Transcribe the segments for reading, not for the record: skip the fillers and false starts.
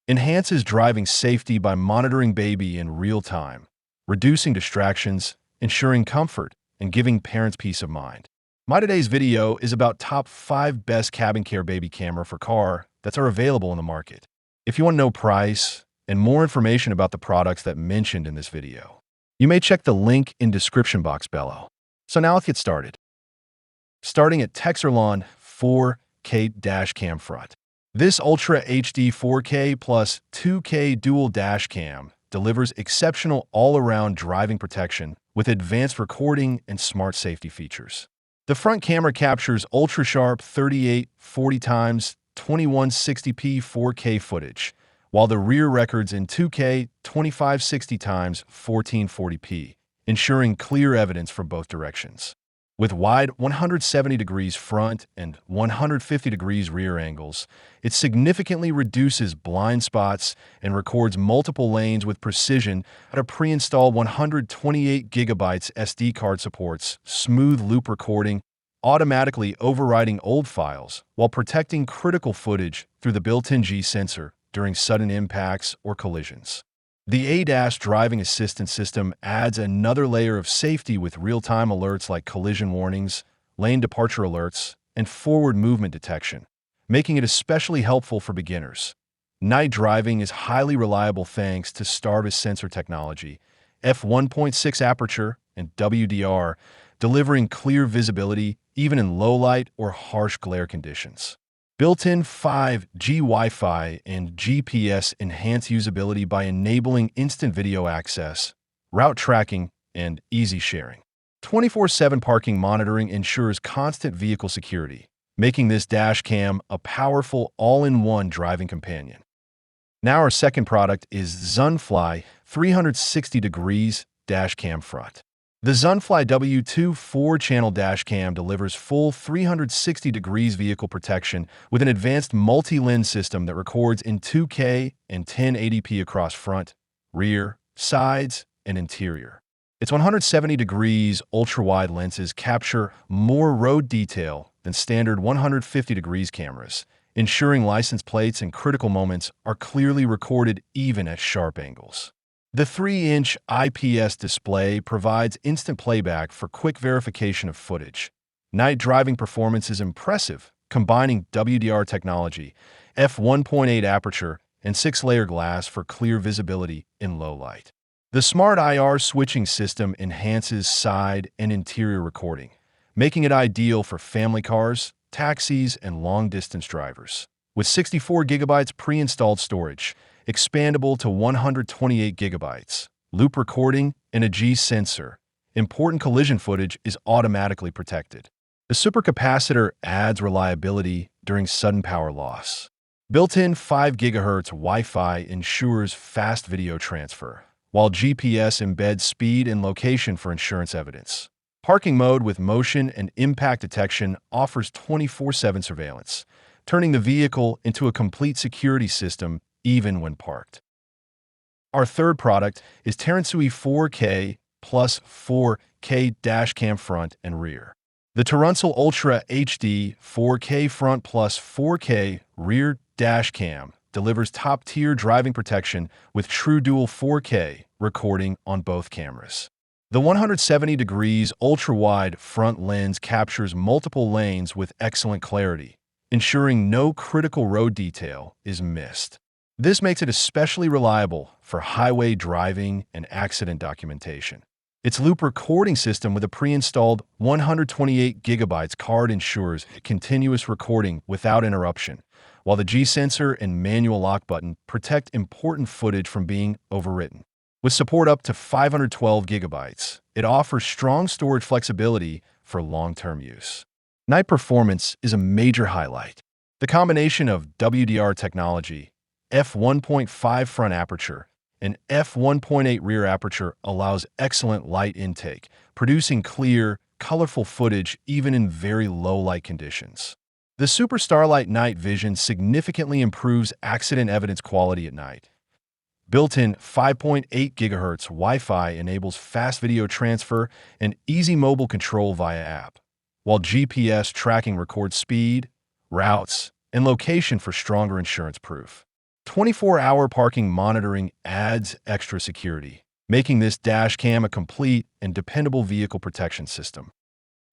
enhances driving safety by monitoring baby in real time, reducing distractions, ensuring comfort, and giving parents peace of mind. My today's video is about top 5 best cabin care baby camera for car that are available in the market. If you want to know price and more information about the products that mentioned in this video, you may check the link in description box below. So now let's get started. Starting at Texarlon 4K Dash Cam Front. This Ultra HD 4K plus 2K dual dash cam delivers exceptional all-around driving protection with advanced recording and smart safety features. The front camera captures ultra-sharp 3840x 2160p 4K footage, while the rear records in 2K 2560x 1440p, ensuring clear evidence from both directions. With wide 170 degrees front and 150 degrees rear angles, it significantly reduces blind spots and records multiple lanes with precision at a pre-installed 128 GB SD card supports smooth loop recording, automatically overriding old files while protecting critical footage through the built-in G sensor during sudden impacts or collisions. The ADAS driving assistance system adds another layer of safety with real-time alerts like collision warnings, lane departure alerts, and forward movement detection, making it especially helpful for beginners. Night driving is highly reliable thanks to Starvis sensor technology, f1.6 aperture, and WDR, delivering clear visibility even in low light or harsh glare conditions. Built-in 5G Wi-Fi and GPS enhance usability by enabling instant video access, route tracking, and easy sharing. 24/7 parking monitoring ensures constant vehicle security, making this dash cam a powerful all-in-one driving companion. Now our second product is Zunfly 360 degrees dash cam front. The Zunfly W2 4-channel dash cam delivers full 360 degrees vehicle protection with an advanced multi-lens system that records in 2K and 1080p across front, rear, sides, and interior. Its 170 degrees ultra-wide lenses capture more road detail than standard 150 degrees cameras, ensuring license plates and critical moments are clearly recorded even at sharp angles. The 3-inch IPS display provides instant playback for quick verification of footage. Night driving performance is impressive, combining WDR technology, f1.8 aperture, and 6-layer glass for clear visibility in low light. The Smart IR switching system enhances side and interior recording, making it ideal for family cars, taxis, and long-distance drivers. With 64 GB pre-installed storage, expandable to 128 GB, loop recording, and a G sensor, important collision footage is automatically protected. The supercapacitor adds reliability during sudden power loss. Built-in 5 GHz Wi-Fi ensures fast video transfer, while GPS embeds speed and location for insurance evidence. Parking mode with motion and impact detection offers 24/7 surveillance, turning the vehicle into a complete security system even when parked. Our third product is Teransui 4K plus 4K dash cam front and rear. The Teransui Ultra HD 4K front plus 4K rear dash cam delivers top-tier driving protection with true dual 4K recording on both cameras. The 170 degrees ultra-wide front lens captures multiple lanes with excellent clarity, ensuring no critical road detail is missed. This makes it especially reliable for highway driving and accident documentation. Its loop recording system with a pre-installed 128 GB card ensures continuous recording without interruption, while the G sensor and manual lock button protect important footage from being overwritten. With support up to 512 GB, it offers strong storage flexibility for long-term use. Night performance is a major highlight. The combination of WDR technology, f1.5 front aperture, and f1.8 rear aperture allows excellent light intake, producing clear, colorful footage even in very low light conditions. The Super Starlight Night Vision significantly improves accident evidence quality at night. Built-in 5.8 GHz Wi-Fi enables fast video transfer and easy mobile control via app, while GPS tracking records speed, routes, and location for stronger insurance proof. 24-hour parking monitoring adds extra security, making this dash cam a complete and dependable vehicle protection system.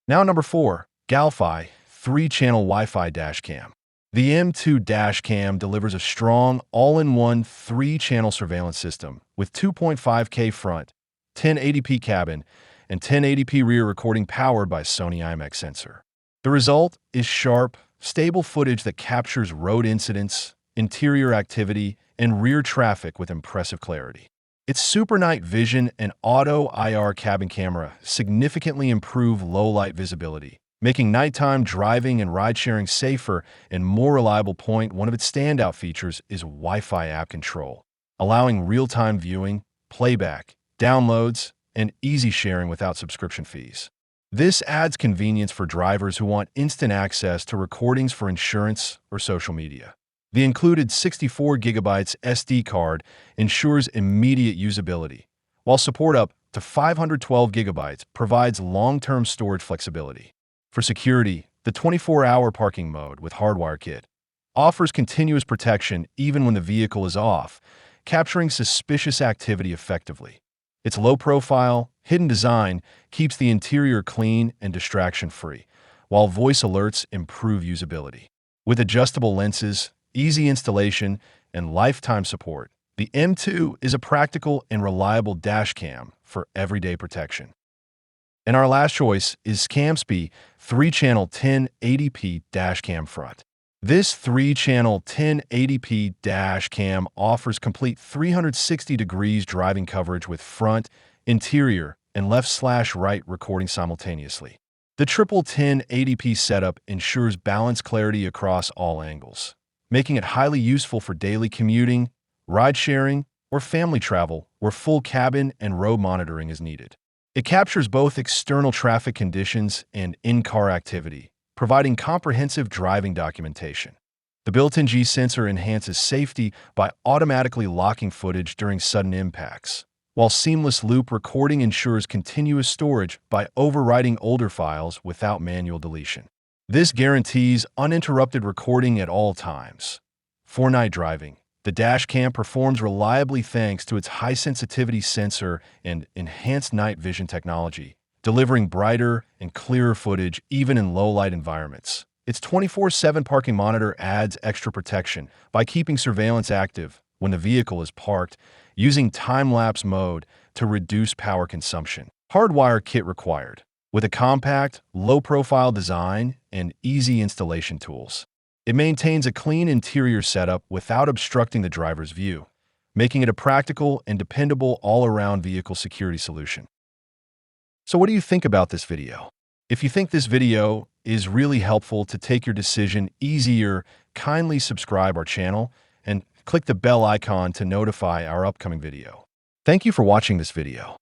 Now number 4, Galfi 3-channel Wi-Fi dash cam. The M2 dash cam delivers a strong, all-in-one 3-channel surveillance system with 2.5K front, 1080p cabin, and 1080p rear recording powered by Sony IMX sensor. The result is sharp, stable footage that captures road incidents, interior activity, and rear traffic with impressive clarity. Its Super Night Vision and Auto IR cabin camera significantly improve low-light visibility, making nighttime driving and ride-sharing safer and more reliable. One of its standout features is Wi-Fi app control, allowing real-time viewing, playback, downloads, and easy sharing without subscription fees. This adds convenience for drivers who want instant access to recordings for insurance or social media. The included 64GB SD card ensures immediate usability, while support up to 512GB provides long-term storage flexibility. For security, the 24-hour parking mode with Hardwire Kit offers continuous protection even when the vehicle is off, capturing suspicious activity effectively. Its low-profile, hidden design keeps the interior clean and distraction-free, while voice alerts improve usability. With adjustable lenses, easy installation, and lifetime support, the M2 is a practical and reliable dash cam for everyday protection. And our last choice is Camspi 3-channel 1080p dash cam front. This 3-channel 1080p dash cam offers complete 360 degrees driving coverage with front, interior, and left/right recording simultaneously. The triple 1080p setup ensures balanced clarity across all angles, making it highly useful for daily commuting, ride-sharing, or family travel where full cabin and road monitoring is needed. It captures both external traffic conditions and in-car activity, providing comprehensive driving documentation. The built-in G sensor enhances safety by automatically locking footage during sudden impacts, while seamless loop recording ensures continuous storage by overwriting older files without manual deletion. This guarantees uninterrupted recording at all times. For night driving, the dash cam performs reliably thanks to its high-sensitivity sensor and enhanced night vision technology, delivering brighter and clearer footage even in low-light environments. Its 24/7 parking monitor adds extra protection by keeping surveillance active when the vehicle is parked, using time-lapse mode to reduce power consumption. Hardwire kit required, with a compact, low-profile design and easy installation tools. It maintains a clean interior setup without obstructing the driver's view, making it a practical and dependable all-around vehicle security solution. So what do you think about this video? If you think this video is really helpful to take your decision easier, kindly subscribe our channel and click the bell icon to notify our upcoming video. Thank you for watching this video.